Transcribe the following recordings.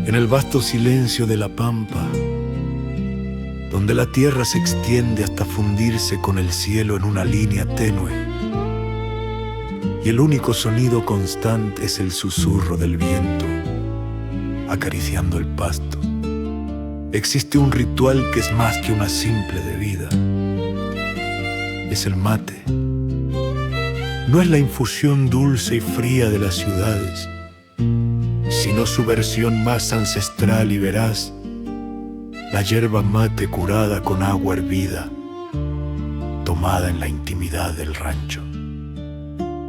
En el vasto silencio de la pampa, donde la tierra se extiende hasta fundirse con el cielo en una línea tenue, y el único sonido constante es el susurro del viento acariciando el pasto. Existe un ritual que es más que una simple bebida. Es el mate. No es la infusión dulce y fría de las ciudades, sino su versión más ancestral y veraz, la yerba mate curada con agua hervida, tomada en la intimidad del rancho,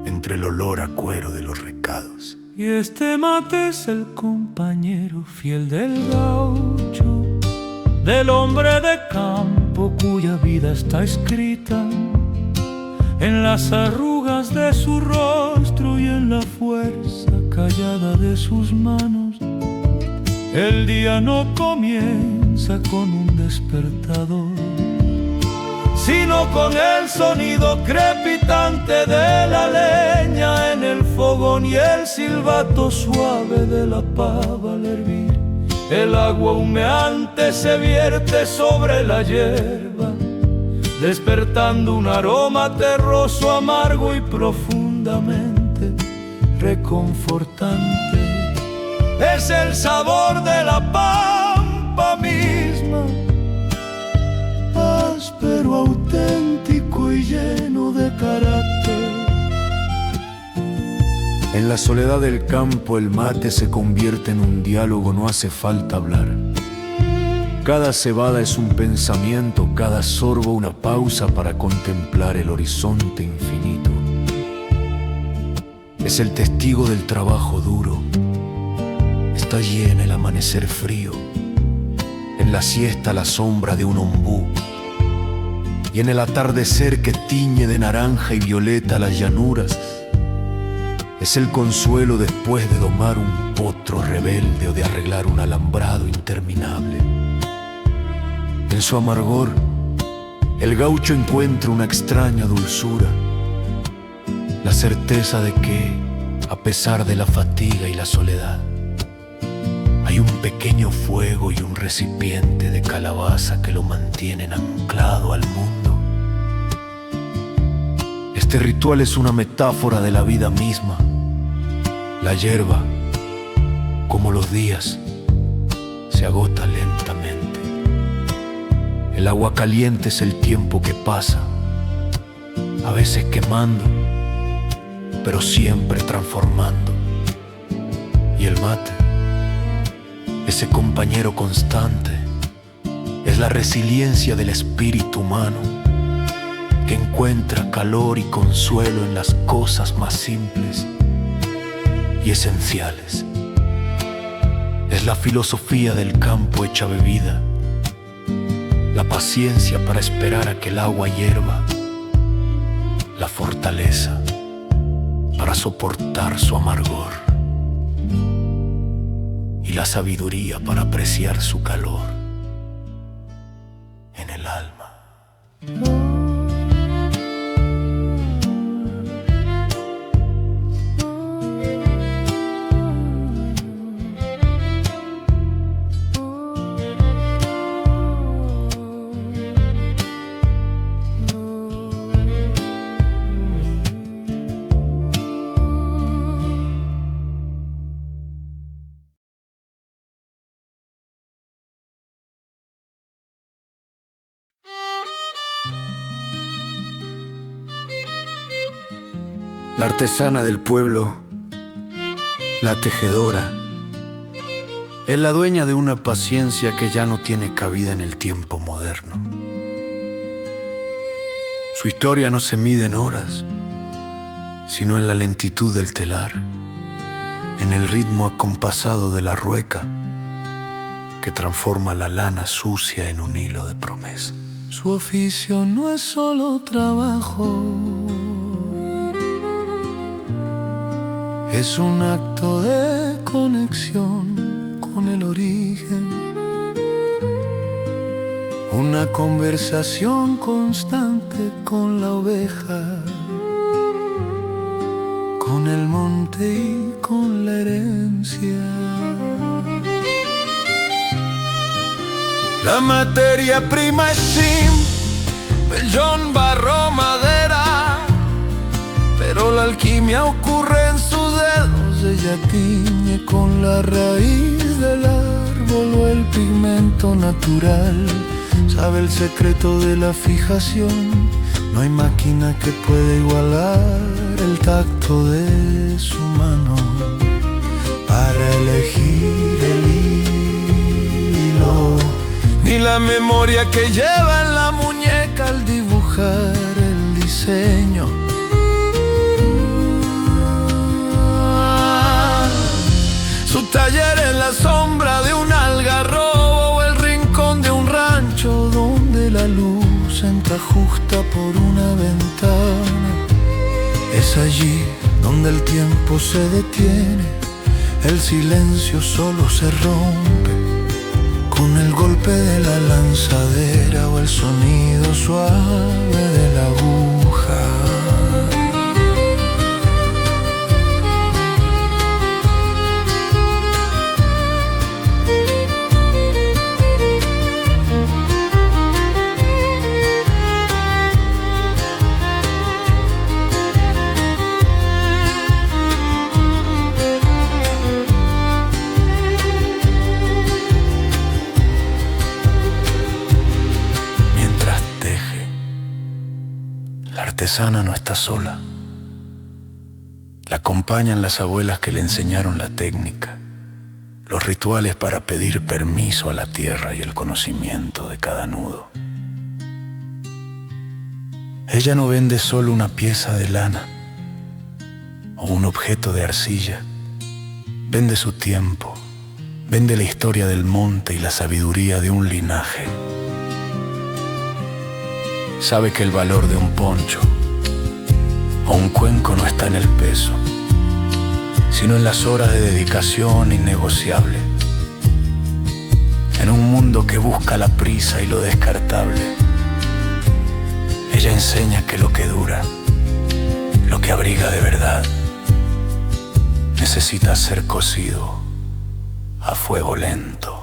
entre el olor a cuero de los recados. Y este mate es el compañero fiel del gaucho, del hombre de campo cuya vida está escrita en las arrugas de su rostro y en la fuerza callada de sus manos. El día no comienza con un despertador, sino con el sonido crepitante de la leña en el fogón y el silbato suave de la pava al hervir. El agua humeante se vierte sobre la hierba, despertando un aroma terroso, amargo y profundamente reconfortante. Es el sabor de la pampa misma, áspero, auténtico y lleno de carácter. En la soledad del campo el mate se convierte en un diálogo, no hace falta hablar. Cada cebada es un pensamiento, cada sorbo una pausa para contemplar el horizonte infinito. Es el testigo del trabajo duro. Está allí en el amanecer frío, en la siesta la sombra de un ombú, y en el atardecer que tiñe de naranja y violeta las llanuras. Es el consuelo después de domar un potro rebelde o de arreglar un alambrado interminable. En su amargor, el gaucho encuentra una extraña dulzura, la certeza de que, a pesar de la fatiga y la soledad, hay un pequeño fuego y un recipiente de calabaza que lo mantienen anclado al mundo. Este ritual es una metáfora de la vida misma. La hierba, como los días, se agota lentamente. El agua caliente es el tiempo que pasa, a veces quemando, pero siempre transformando. Y el mate, ese compañero constante, es la resiliencia del espíritu humano, que encuentra calor y consuelo en las cosas más simples y esenciales. Es la filosofía del campo hecha bebida, la paciencia para esperar a que el agua hierva, la fortaleza para soportar su amargor y la sabiduría para apreciar su calor en el alma. La artesana del pueblo, la tejedora, es la dueña de una paciencia que ya no tiene cabida en el tiempo moderno. Su historia no se mide en horas, sino en la lentitud del telar, en el ritmo acompasado de la rueca que transforma la lana sucia en un hilo de promesa. Su oficio no es solo trabajo, es un acto de conexión con el origen, una conversación constante con la oveja, con el monte y con la herencia. La materia prima es zinc, vellón, barro, madera, pero la alquimia ocurre en sus dedos. Ella tiñe con la raíz del árbol o el pigmento natural. Sabe el secreto de la fijación. No hay máquina que pueda igualar el tacto de su mano para elegir el hilo, ni la memoria que lleva en la muñeca al dibujar el diseño. Su taller en la sombra de un algarrobo o el rincón de un rancho donde la luz entra justa por una ventana. Es allí donde el tiempo se detiene, el silencio solo se rompe con el golpe de la lanzadera o el sonido suave de la aguja. La artesana no está sola. La acompañan las abuelas que le enseñaron la técnica, los rituales para pedir permiso a la tierra y el conocimiento de cada nudo. Ella no vende solo una pieza de lana o un objeto de arcilla. Vende su tiempo, vende la historia del monte y la sabiduría de un linaje. Sabe que el valor de un poncho o un cuenco no está en el peso, sino en las horas de dedicación innegociable. En un mundo que busca la prisa y lo descartable, ella enseña que lo que dura, lo que abriga de verdad, necesita ser cocido a fuego lento.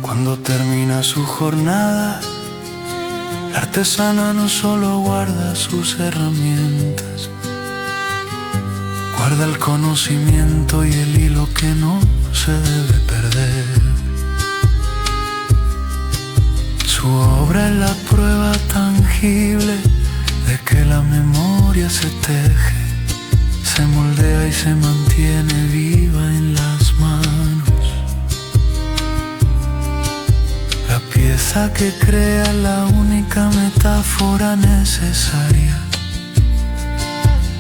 Cuando termina su jornada, la artesana no solo guarda sus herramientas, guarda el conocimiento y el hilo que no se debe perder. Su obra es la prueba tangible de que la memoria se teje, se moldea y se mantiene viva en las manos. La pieza que crea la única metáfora necesaria,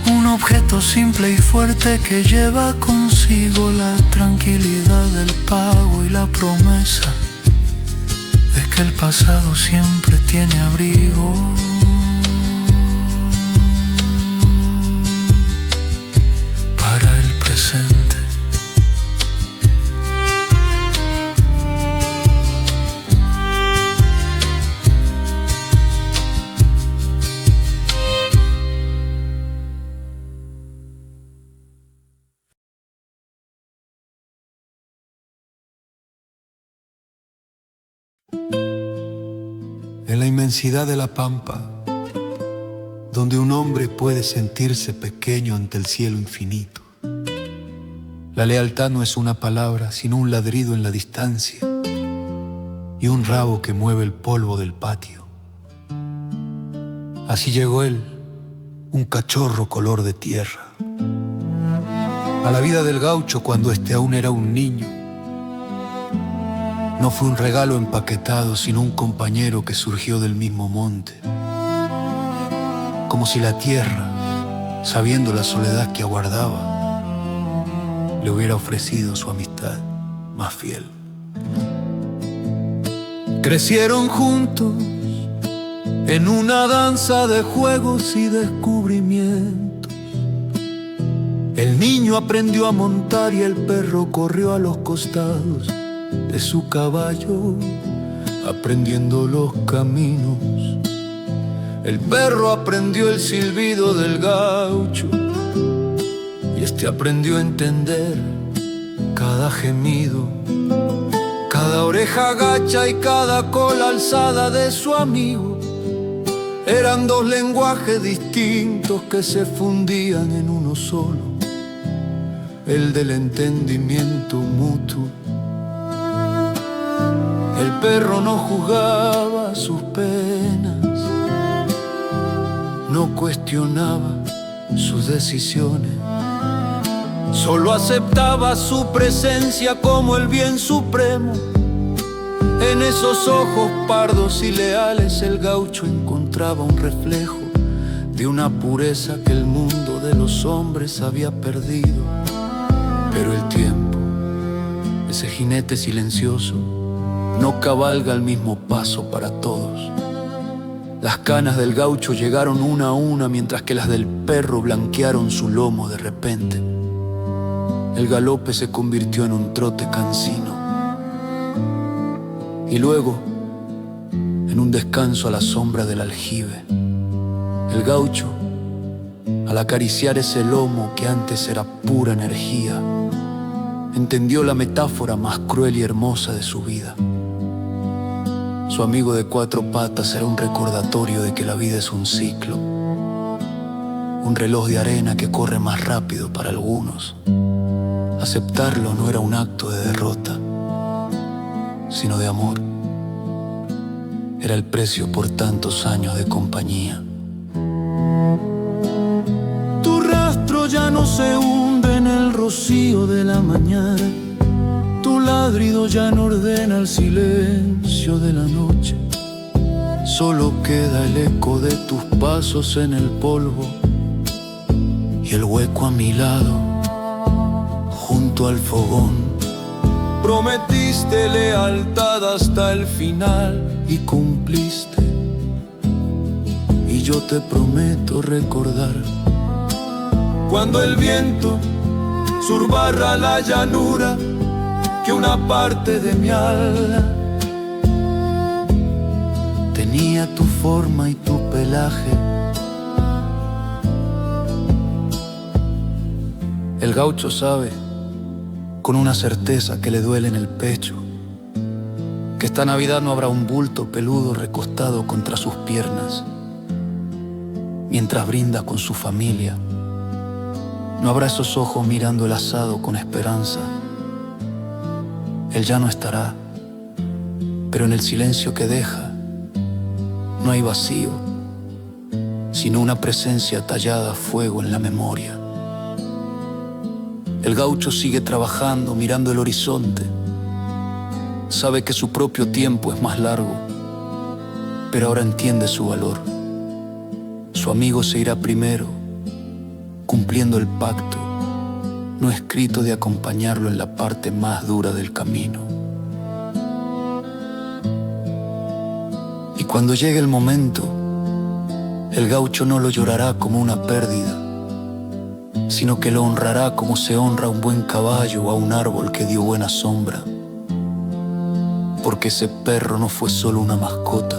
un objeto simple y fuerte que lleva consigo la tranquilidad del pago y la promesa de que el pasado siempre tiene abrigo. Para el presente. En la inmensidad de la pampa, donde un hombre puede sentirse pequeño ante el cielo infinito, la lealtad no es una palabra, sino un ladrido en la distancia y un rabo que mueve el polvo del patio. Así llegó él, un cachorro color de tierra, a la vida del gaucho cuando éste aún era un niño. No fue un regalo empaquetado, sino un compañero que surgió del mismo monte. Como si la tierra, sabiendo la soledad que aguardaba, le hubiera ofrecido su amistad más fiel. Crecieron juntos en una danza de juegos y descubrimientos. El niño aprendió a montar y el perro corrió a los costados de su caballo, aprendiendo los caminos. El perro aprendió el silbido del gaucho y este aprendió a entender cada gemido, cada oreja gacha y cada cola alzada de su amigo. Eran dos lenguajes distintos que se fundían en uno solo, el del entendimiento mutuo. El perro no juzgaba sus penas, no cuestionaba sus decisiones, solo aceptaba su presencia como el bien supremo. En esos ojos pardos y leales el gaucho encontraba un reflejo de una pureza que el mundo de los hombres había perdido. Pero el tiempo, ese jinete silencioso, no cabalga al mismo paso para todos. Las canas del gaucho llegaron una a una, mientras que las del perro blanquearon su lomo de repente. El galope se convirtió en un trote cansino, y luego en un descanso a la sombra del aljibe. El gaucho, al acariciar ese lomo que antes era pura energía, entendió la metáfora más cruel y hermosa de su vida. Su amigo de cuatro patas era un recordatorio de que la vida es un ciclo, un reloj de arena que corre más rápido para algunos. Aceptarlo no era un acto de derrota, sino de amor. Era el precio por tantos años de compañía. Tu rastro ya no se hunde en el rocío de la mañana, tu ladrido ya no ordena el silencio de la noche. Solo queda el eco de tus pasos en el polvo y el hueco a mi lado, junto al fogón. Prometiste lealtad hasta el final y cumpliste, y yo te prometo recordar cuando el viento surbarra la llanura, que una parte de mi alma tenía tu forma y tu pelaje. El gaucho sabe, con una certeza que le duele en el pecho, que esta Navidad no habrá un bulto peludo recostado contra sus piernas. Mientras brinda con su familia, no habrá esos ojos mirando el asado con esperanza. Él ya no estará, pero en el silencio que deja no hay vacío, sino una presencia tallada a fuego en la memoria. El gaucho sigue trabajando, mirando el horizonte. Sabe que su propio tiempo es más largo, pero ahora entiende su valor. Su amigo se irá primero, cumpliendo el pacto no escrito de acompañarlo en la parte más dura del camino. Y cuando llegue el momento, el gaucho no lo llorará como una pérdida, sino que lo honrará como se honra a un buen caballo o a un árbol que dio buena sombra. Porque ese perro no fue solo una mascota,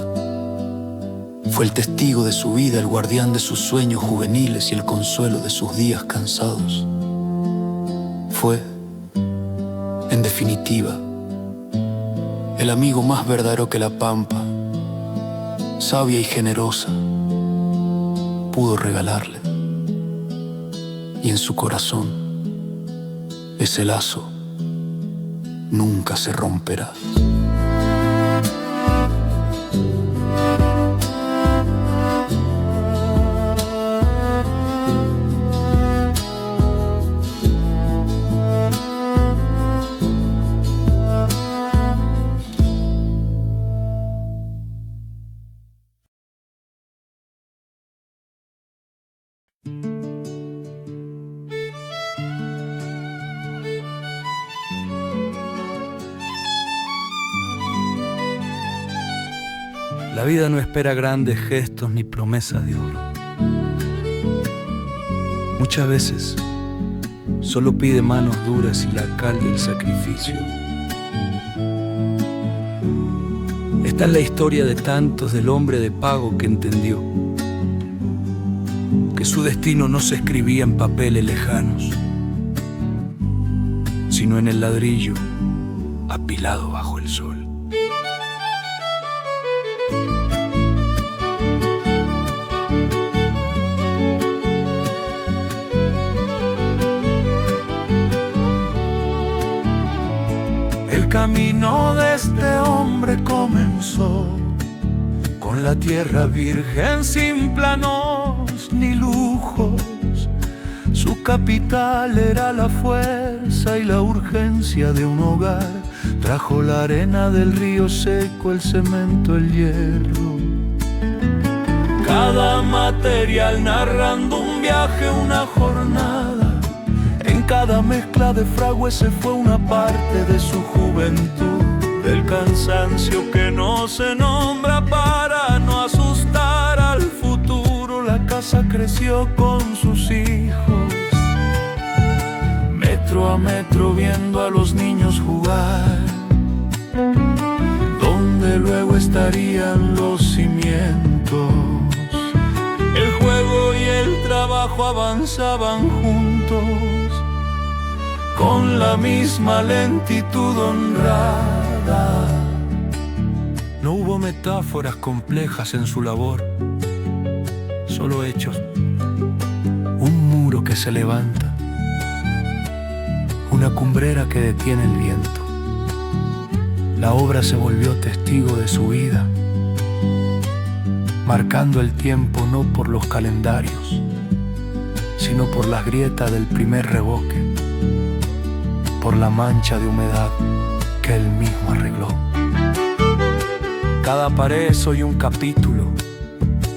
fue el testigo de su vida, el guardián de sus sueños juveniles y el consuelo de sus días cansados. Fue, en definitiva, el amigo más verdadero que la pampa, sabia y generosa, pudo regalarle. Y en su corazón, ese lazo nunca se romperá. La vida no espera grandes gestos ni promesas de oro. Muchas veces solo pide manos duras y la cal del sacrificio. Esta es la historia de tantos del hombre de pago que entendió que su destino no se escribía en papeles lejanos, sino en el ladrillo apilado bajo el sol. El camino de este hombre comenzó con la tierra virgen sin planos ni lujos. Su capital era la fuerza y la urgencia de un hogar. Trajo la arena del río seco, el cemento, el hierro. Cada material narrando un viaje, una jornada. En cada mezcla de fragüe se fue una parte de su juventud, del cansancio que no se nombra para no asustar al futuro. La casa creció con sus hijos, metro a metro viendo a los niños jugar, donde luego estarían los cimientos. El juego y el trabajo avanzaban juntos, con la misma lentitud honrada. No hubo metáforas complejas en su labor, solo hechos. Un muro que se levanta, una cumbrera que detiene el viento. La obra se volvió testigo de su vida, marcando el tiempo no por los calendarios, sino por las grietas del primer revoque, por la mancha de humedad que él mismo arregló. Cada pared es hoy un capítulo.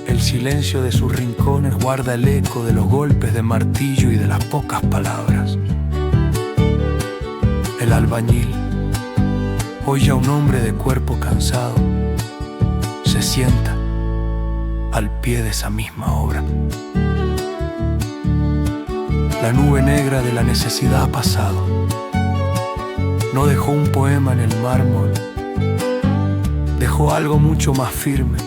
El silencio de sus rincones guarda el eco de los golpes de martillo y de las pocas palabras. El albañil, hoy ya un hombre de cuerpo cansado, se sienta al pie de esa misma obra. La nube negra de la necesidad ha pasado. No dejó un poema en el mármol, dejó algo mucho más firme,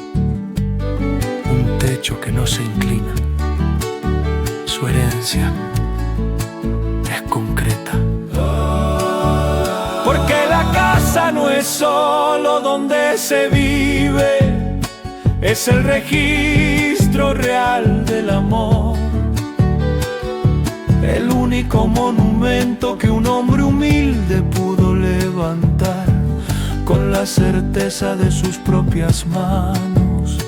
un techo que no se inclina. Su herencia es concreta. Porque la casa no es solo donde se vive, es el registro real del amor. El único monumento que un hombre humilde pudo levantar con la certeza de sus propias manos.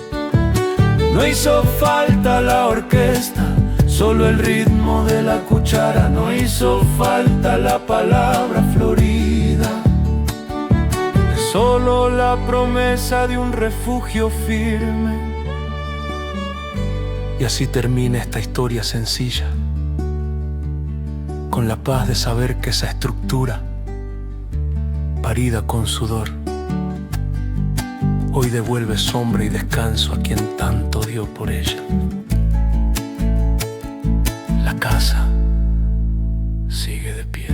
No hizo falta la orquesta, solo el ritmo de la cuchara. No hizo falta la palabra florida, solo la promesa de un refugio firme. Y así termina esta historia sencilla, con la paz de saber que esa estructura, parida con sudor, hoy devuelve sombra y descanso a quien tanto dio por ella. La casa sigue de pie.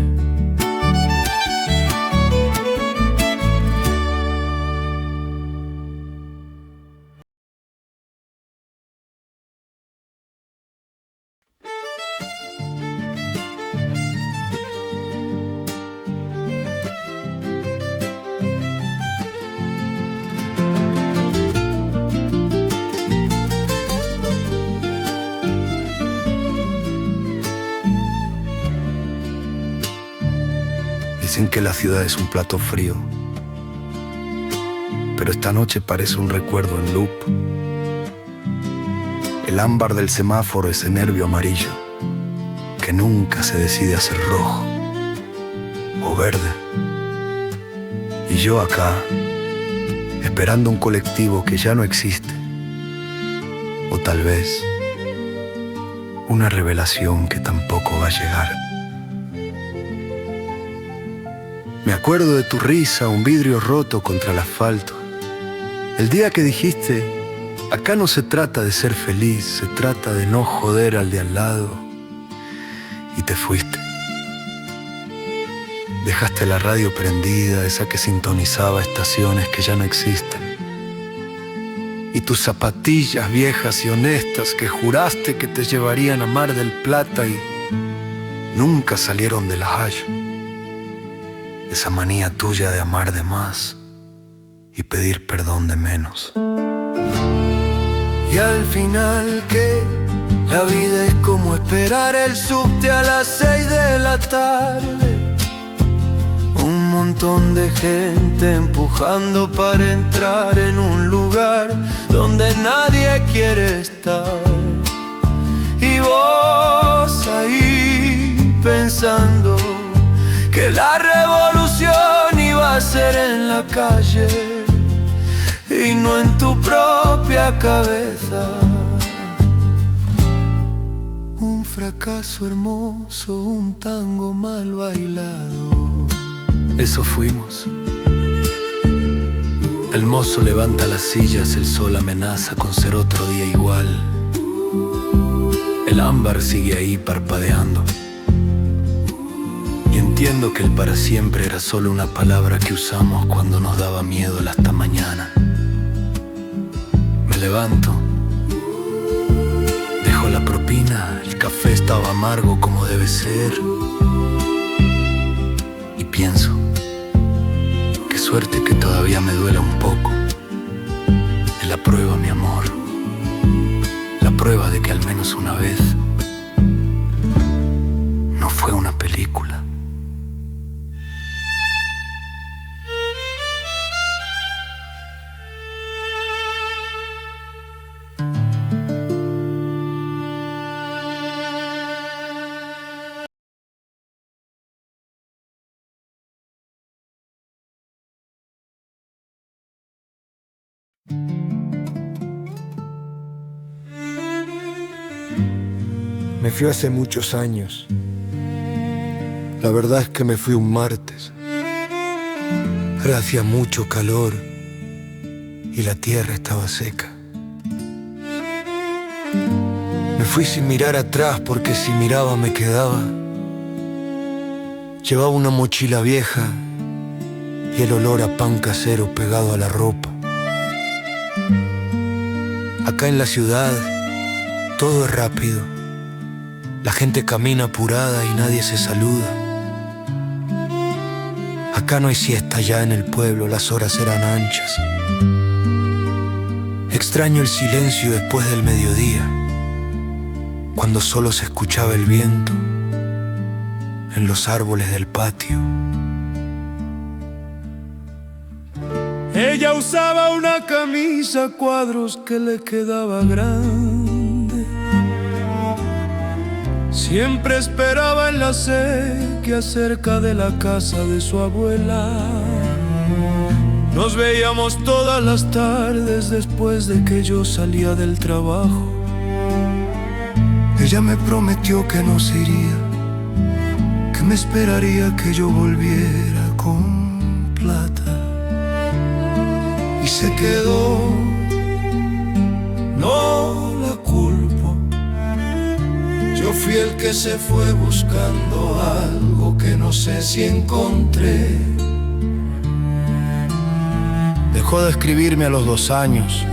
Dicen que la ciudad es un plato frío, pero esta noche parece un recuerdo en loop. El ámbar del semáforo, ese nervio amarillo que nunca se decide a ser rojo o verde. Y yo acá, esperando un colectivo que ya no existe, o tal vez una revelación que tampoco va a llegar. Me acuerdo de tu risa, un vidrio roto contra el asfalto, El día que dijiste, acá no se trata de ser feliz, se trata de no joder al de al lado, y te fuiste. Dejaste la radio prendida, esa que sintonizaba estaciones que ya no existen. Y tus zapatillas viejas y honestas que juraste que te llevarían a Mar del Plata y nunca salieron de la haya. Esa manía tuya de amar de más y pedir perdón de menos. Y al final que la vida es como esperar el subte a las 6 de la tarde. Un montón de gente empujando para entrar en un lugar donde nadie quiere estar. Y vos ahí pensando que la revolución iba a ser en la calle y no en tu propia cabeza. Un fracaso hermoso, un tango mal bailado. Eso fuimos. El mozo levanta las sillas, el sol amenaza con ser otro día igual. El ámbar sigue ahí parpadeando. Y entiendo que el para siempre era solo una palabra que usamos cuando nos daba miedo el hasta mañana. Me levanto, dejo la propina, el café estaba amargo como debe ser. Y pienso, qué suerte que todavía me duela un poco. Es la prueba, mi amor, la prueba de que al menos una vez no fue una película. Me fui hace muchos años. La verdad es que me fui un martes. Hacía mucho calor y la tierra estaba seca. Me fui sin mirar atrás porque si miraba me quedaba. Llevaba una mochila vieja y el olor a pan casero pegado a la ropa. Acá en la ciudad todo es rápido. La gente camina apurada y nadie se saluda. Acá no hay siesta ya en el pueblo, las horas eran anchas. Extraño el silencio después del mediodía, cuando solo se escuchaba el viento en los árboles del patio. Ella usaba una camisa a cuadros que le quedaba grande. Siempre esperaba en la sequía cerca de la casa de su abuela. Nos veíamos todas las tardes después de que yo salía del trabajo. Ella me prometió que no se iría, que me esperaría que yo volviera con plata. Y se quedó, no la culpo. Yo fui el que se fue buscando algo que no sé si encontré. Dejó de escribirme a los 2 años.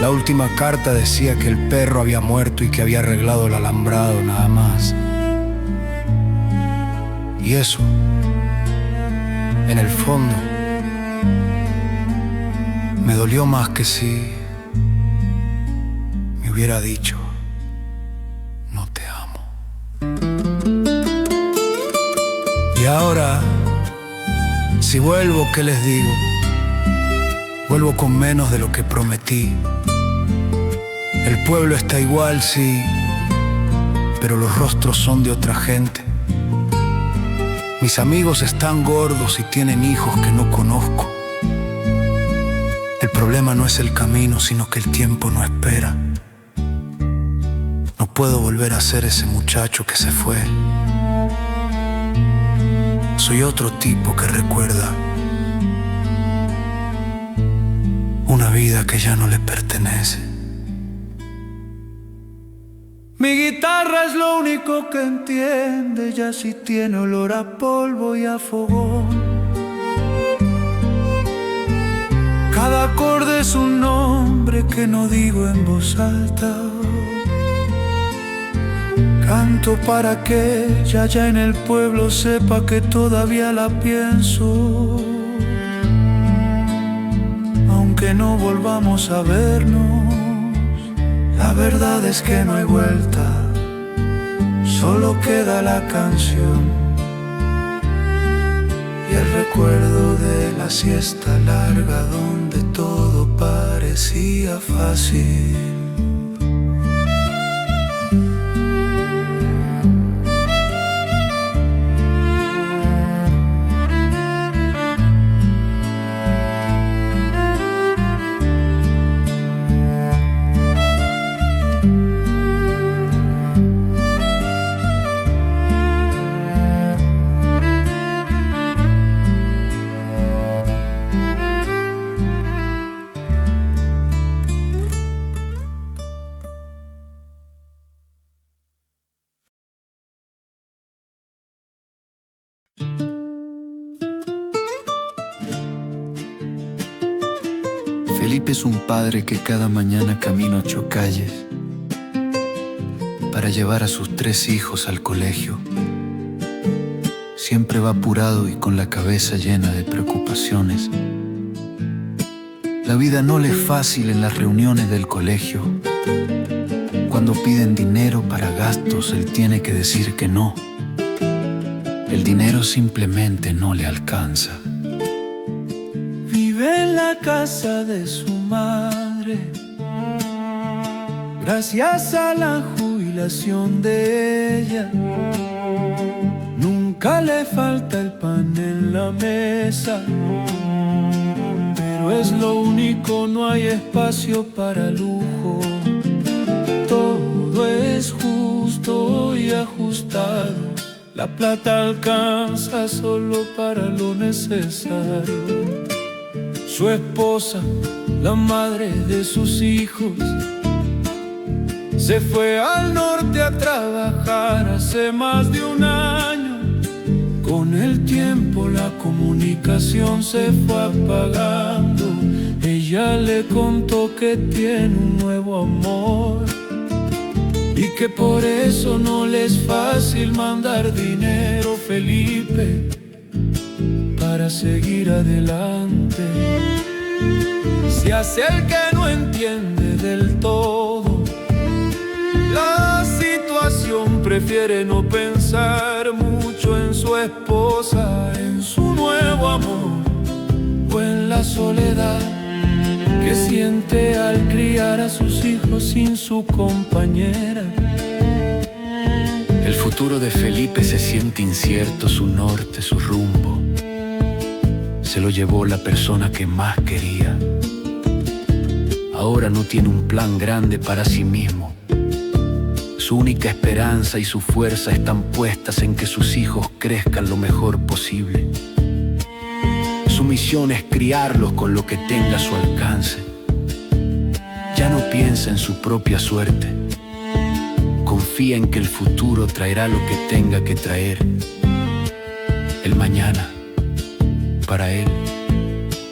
La última carta decía que el perro había muerto y que había arreglado el alambrado, nada más. Y eso, en el fondo, me dolió más que si me hubiera dicho: no te amo. Y ahora, si vuelvo, ¿qué les digo? Vuelvo con menos de lo que prometí. El pueblo está igual, sí, pero los rostros son de otra gente. Mis amigos están gordos y tienen hijos que no conozco. El problema no es el camino, sino que el tiempo no espera. No puedo volver a ser ese muchacho que se fue. Soy otro tipo que recuerda. una vida que ya no le pertenece. Mi guitarra es lo único que entiende, ya si tiene olor a polvo y a fogón. Cada acorde es un nombre que no digo en voz alta. Canto para que ella ya en el pueblo sepa que todavía la pienso. Aunque no volvamos a vernos, la verdad es que no hay vuelta, solo queda la canción y el recuerdo de la siesta larga donde todo parecía fácil. Felipe es un padre que cada mañana camina 8 calles para llevar a sus 3 hijos al colegio. Siempre va apurado y con la cabeza llena de preocupaciones. La vida no le es fácil en las reuniones del colegio. Cuando piden dinero para gastos, él tiene que decir que no. El dinero simplemente no le alcanza. Vive en la casa de su madre, gracias a la jubilación de ella. Nunca le falta el pan en la mesa, pero es lo único, no hay espacio para lujo. Todo es justo y ajustado, la plata alcanza solo para lo necesario. Su esposa, la madre de sus hijos, se fue al norte a trabajar hace más de un año. Con el tiempo la comunicación se fue apagando. Ella le contó que tiene un nuevo amor y que por eso no le es fácil mandar dinero, Felipe, para seguir adelante. Se hace el que no entiende del todo la situación, prefiere no pensar mucho en su esposa, en su nuevo amor o en la soledad que siente al criar a sus hijos sin su compañera. El futuro de Felipe se siente incierto, su norte, su rumbo. Se lo llevó la persona que más quería. Ahora no tiene un plan grande para sí mismo. Su única esperanza y su fuerza están puestas en que sus hijos crezcan lo mejor posible. Su misión es criarlos con lo que tenga a su alcance. Ya no piensa en su propia suerte. Confía en que el futuro traerá lo que tenga que traer. El mañana, para él,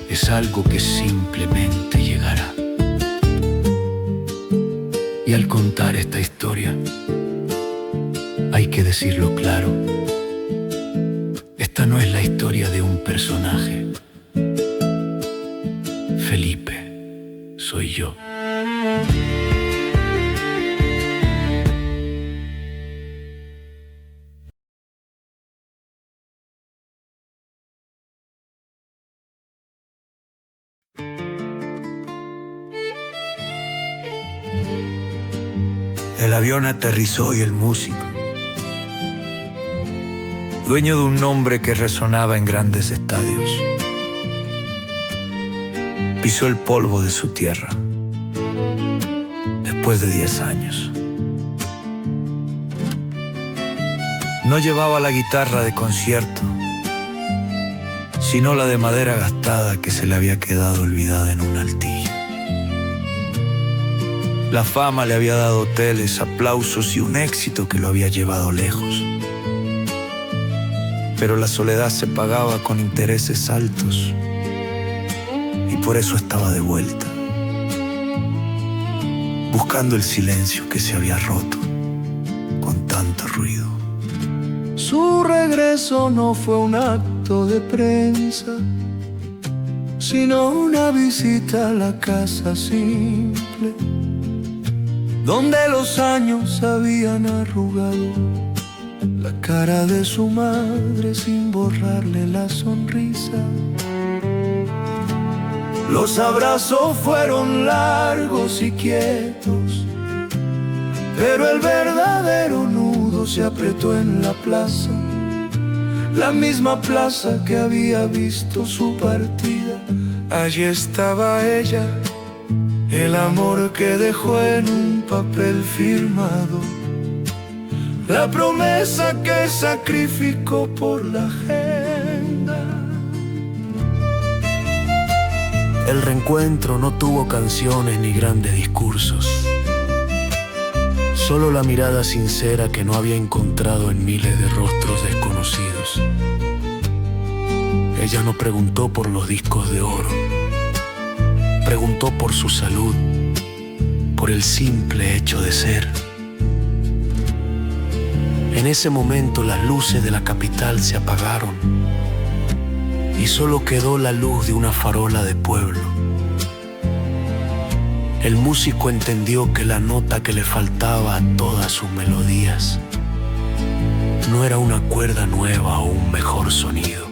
es algo que simplemente llegará. Y al contar esta historia, hay que decirlo claro. Esta no es la historia de un personaje. Felipe soy yo. El avión aterrizó y el músico, dueño de un nombre que resonaba en grandes estadios, pisó el polvo de su tierra después de 10 años. No llevaba la guitarra de concierto, sino la de madera gastada que se le había quedado olvidada en un altillo. La fama le había dado hoteles, aplausos y un éxito que lo había llevado lejos. Pero la soledad se pagaba con intereses altos y por eso estaba de vuelta, buscando el silencio que se había roto con tanto ruido. Su regreso no fue un acto de prensa, sino una visita a la casa simple, donde los años habían arrugado la cara de su madre sin borrarle la sonrisa. Los abrazos fueron largos y quietos, pero el verdadero nudo se apretó en la plaza, la misma plaza que había visto su partida. Allí estaba ella, el amor que dejó en un papel firmado, la promesa que sacrificó por la agenda. El reencuentro no tuvo canciones ni grandes discursos, solo la mirada sincera que no había encontrado en miles de rostros desconocidos. Ella no preguntó por los discos de oro, preguntó por su salud, por el simple hecho de ser. En ese momento las luces de la capital se apagaron y solo quedó la luz de una farola de pueblo. El músico entendió que la nota que le faltaba a todas sus melodías no era una cuerda nueva o un mejor sonido,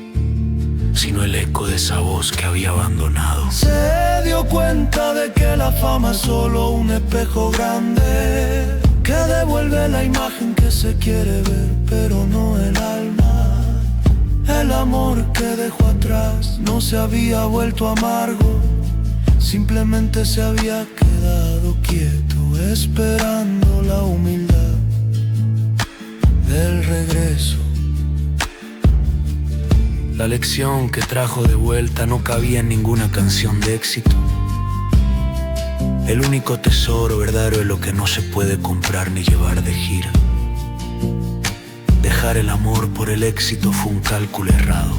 sino el eco de esa voz que había abandonado. Se dio cuenta de que la fama es solo un espejo grande que devuelve la imagen que se quiere ver, pero no el alma. El amor que dejó atrás no se había vuelto amargo, simplemente se había quedado quieto, esperando la humildad del regreso. La lección que trajo de vuelta no cabía en ninguna canción de éxito. El único tesoro verdadero es lo que no se puede comprar ni llevar de gira. Dejar el amor por el éxito fue un cálculo errado.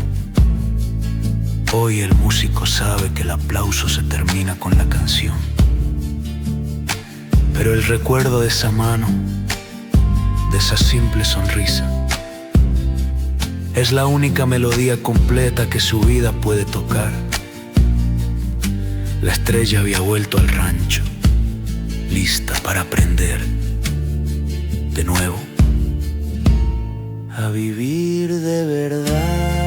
Hoy el músico sabe que el aplauso se termina con la canción, pero el recuerdo de esa mano, de esa simple sonrisa, es la única melodía completa que su vida puede tocar. La estrella había vuelto al rancho, lista para aprender de nuevo a vivir de verdad.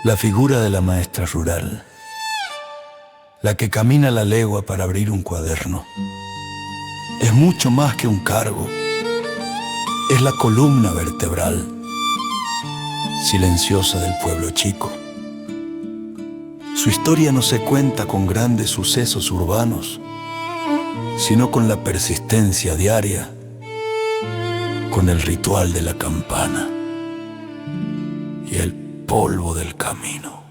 La figura de la maestra rural, la que camina la legua para abrir un cuaderno, es mucho más que un cargo, es la columna vertebral, silenciosa del pueblo chico. Su historia no se cuenta con grandes sucesos urbanos, sino con la persistencia diaria, con el ritual de la campana y el polvo del camino.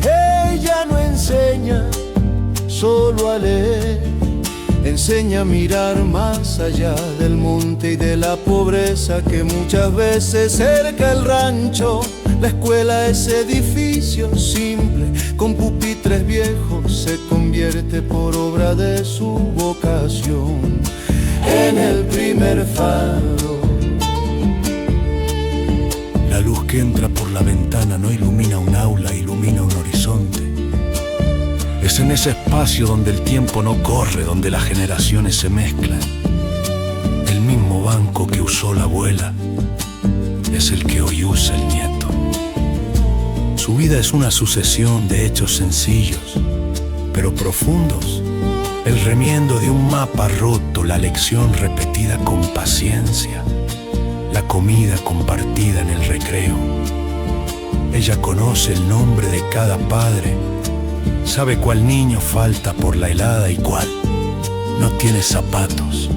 Ella no enseña solo a leer, enseña a mirar más allá del monte y de la pobreza que muchas veces cerca el rancho. La escuela es edificio simple con pupitres viejos, se convierte por obra de su vocación en el primer faro. La luz que entra por la ventana no ilumina un aula, ilumina un horizonte. Es en ese espacio donde el tiempo no corre, donde las generaciones se mezclan. El mismo banco que usó la abuela es el que hoy usa el nieto. Su vida es una sucesión de hechos sencillos, pero profundos. El remiendo de un mapa roto, la lección repetida con paciencia, la comida compartida en el recreo. Ella conoce el nombre de cada padre, sabe cuál niño falta por la helada y cuál no tiene zapatos.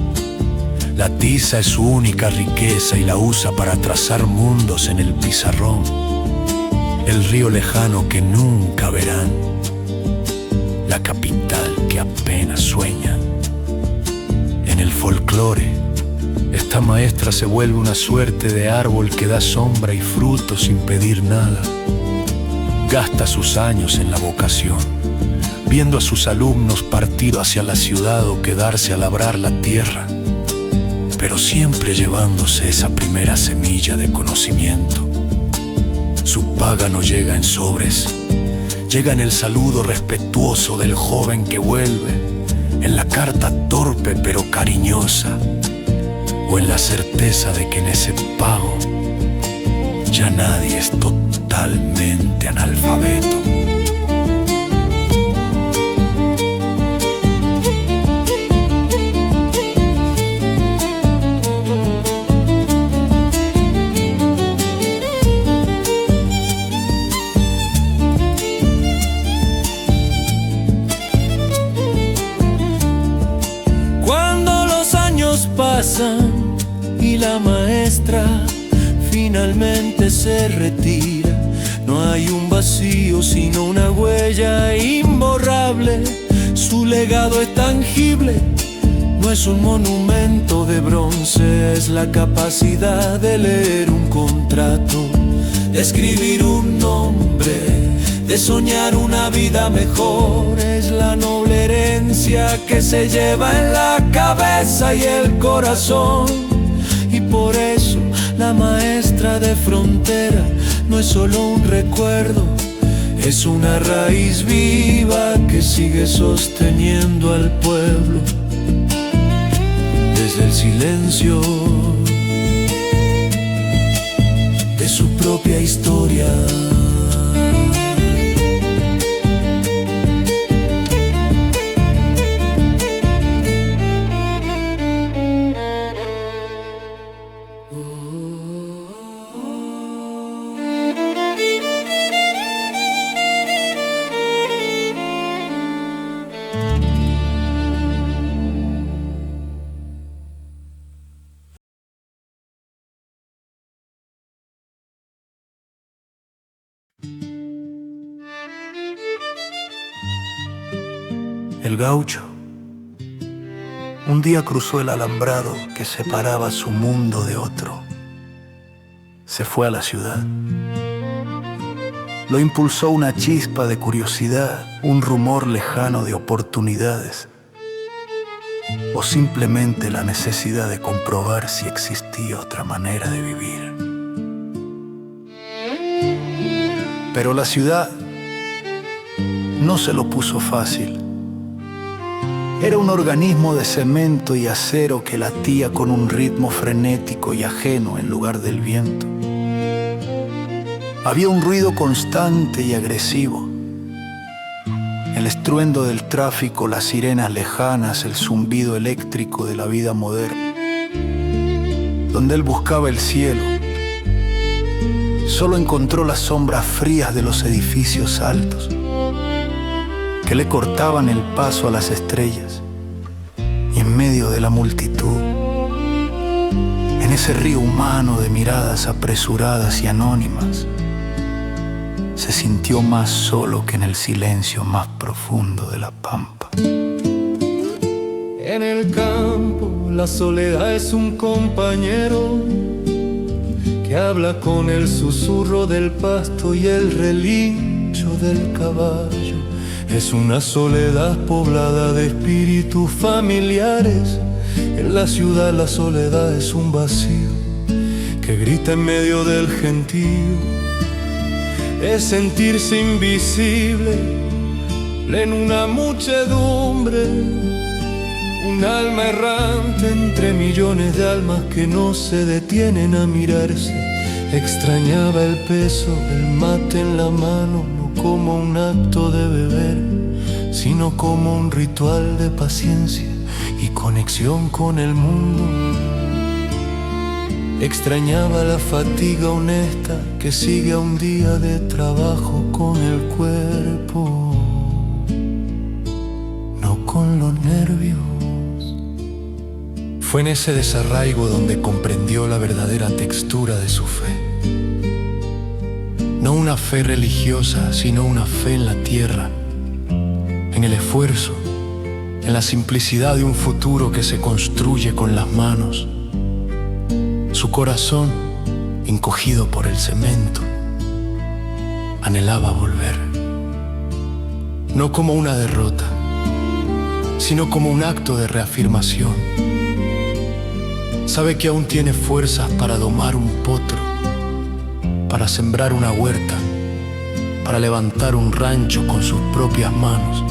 La tiza es su única riqueza y la usa para trazar mundos en el pizarrón. El río lejano que nunca verán, la capital que apenas sueñan. En el folclore, esta maestra se vuelve una suerte de árbol que da sombra y fruto sin pedir nada. Gasta sus años en la vocación, viendo a sus alumnos partir hacia la ciudad o quedarse a labrar la tierra, pero siempre llevándose esa primera semilla de conocimiento. Su paga no llega en sobres, llega en el saludo respetuoso del joven que vuelve, en la carta torpe pero cariñosa, o en la certeza de que en ese pago ya nadie es totalmente analfabeto. Y la maestra finalmente se retira. No hay un vacío sino una huella imborrable. Su legado es tangible, no es un monumento de bronce. Es la capacidad de leer un contrato, de escribir un nombre, de soñar una vida mejor. Es la noble herencia que se lleva en la cabeza y el corazón. Y por eso la maestra de frontera no es solo un recuerdo, es una raíz viva que sigue sosteniendo al pueblo desde el silencio de su propia historia. El gaucho un día cruzó el alambrado que separaba su mundo de otro. Se fue a la ciudad. Lo impulsó una chispa de curiosidad, un rumor lejano de oportunidades, o simplemente la necesidad de comprobar si existía otra manera de vivir. Pero la ciudad no se lo puso fácil. Era un organismo de cemento y acero que latía con un ritmo frenético y ajeno en lugar del viento. Había un ruido constante y agresivo. El estruendo del tráfico, las sirenas lejanas, el zumbido eléctrico de la vida moderna. Donde él buscaba el cielo, solo encontró las sombras frías de los edificios altos que le cortaban el paso a las estrellas. Y en medio de la multitud, en ese río humano de miradas apresuradas y anónimas, se sintió más solo que en el silencio más profundo de la pampa. En el campo la soledad es un compañero que habla con el susurro del pasto y el relincho del caballo. Es una soledad poblada de espíritus familiares. En la ciudad la soledad es un vacío que grita en medio del gentío. Es sentirse invisible en una muchedumbre, un alma errante entre millones de almas que no se detienen a mirarse. Extrañaba el peso del mate en la mano, no como un acto de beber, sino como un ritual de paciencia y conexión con el mundo. Extrañaba la fatiga honesta que sigue a un día de trabajo con el cuerpo, no con los nervios. Fue en ese desarraigo donde comprendió la verdadera textura de su fe. No una fe religiosa, sino una fe en la tierra, en el esfuerzo, en la simplicidad de un futuro que se construye con las manos. Su corazón, encogido por el cemento, anhelaba volver, no como una derrota, sino como un acto de reafirmación. Sabe que aún tiene fuerzas para domar un potro, para sembrar una huerta, para levantar un rancho con sus propias manos.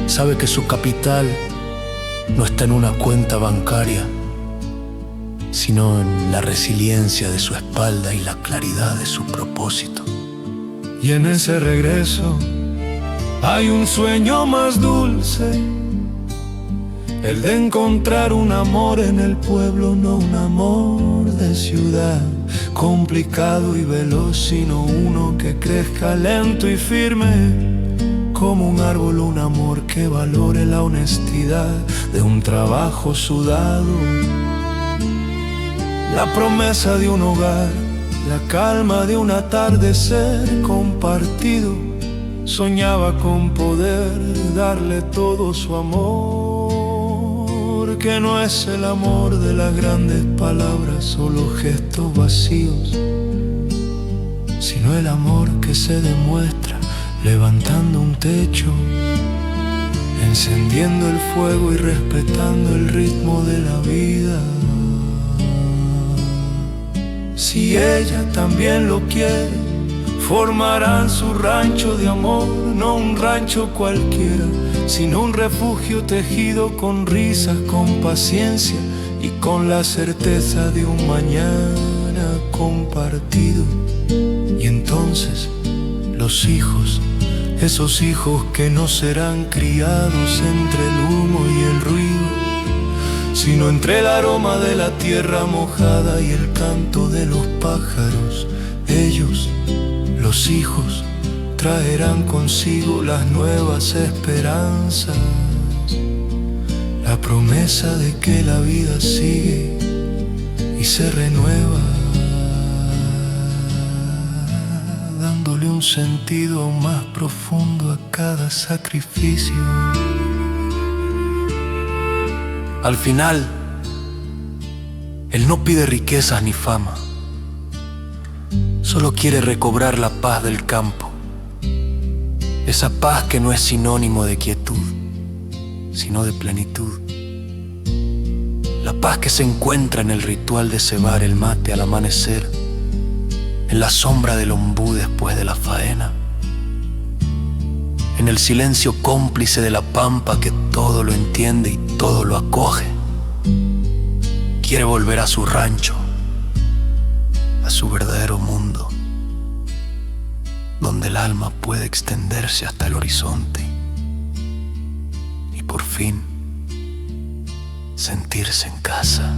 Sabe que su capital no está en una cuenta bancaria, sino en la resiliencia de su espalda y la claridad de su propósito. Y en ese regreso hay un sueño más dulce, el de encontrar un amor en el pueblo, no un amor de ciudad, complicado y veloz, sino uno que crezca lento y firme, como un árbol, un amor que valore la honestidad de un trabajo sudado, la promesa de un hogar, la calma de un atardecer compartido. Soñaba con poder darle todo su amor, que no es el amor de las grandes palabras, solo gestos vacíos, sino el amor que se demuestra levantando un techo, encendiendo el fuego y respetando el ritmo de la vida. Si ella también lo quiere, formarán su rancho de amor, no un rancho cualquiera, sino un refugio tejido con risas, con paciencia y con la certeza de un mañana compartido. Y entonces los hijos, esos hijos que no serán criados entre el humo y el ruido, sino entre el aroma de la tierra mojada y el canto de los pájaros, ellos, los hijos, traerán consigo las nuevas esperanzas, la promesa de que la vida sigue y se renueva, dándole un sentido aún más profundo a cada sacrificio. Al final, él no pide riquezas ni fama, solo quiere recobrar la paz del campo, esa paz que no es sinónimo de quietud, sino de plenitud. La paz que se encuentra en el ritual de cebar el mate al amanecer, en la sombra del ombú después de la faena, en el silencio cómplice de la pampa que todo lo entiende y todo lo acoge. Quiere volver a su rancho, a su verdadero mundo, donde el alma puede extenderse hasta el horizonte y por fin sentirse en casa.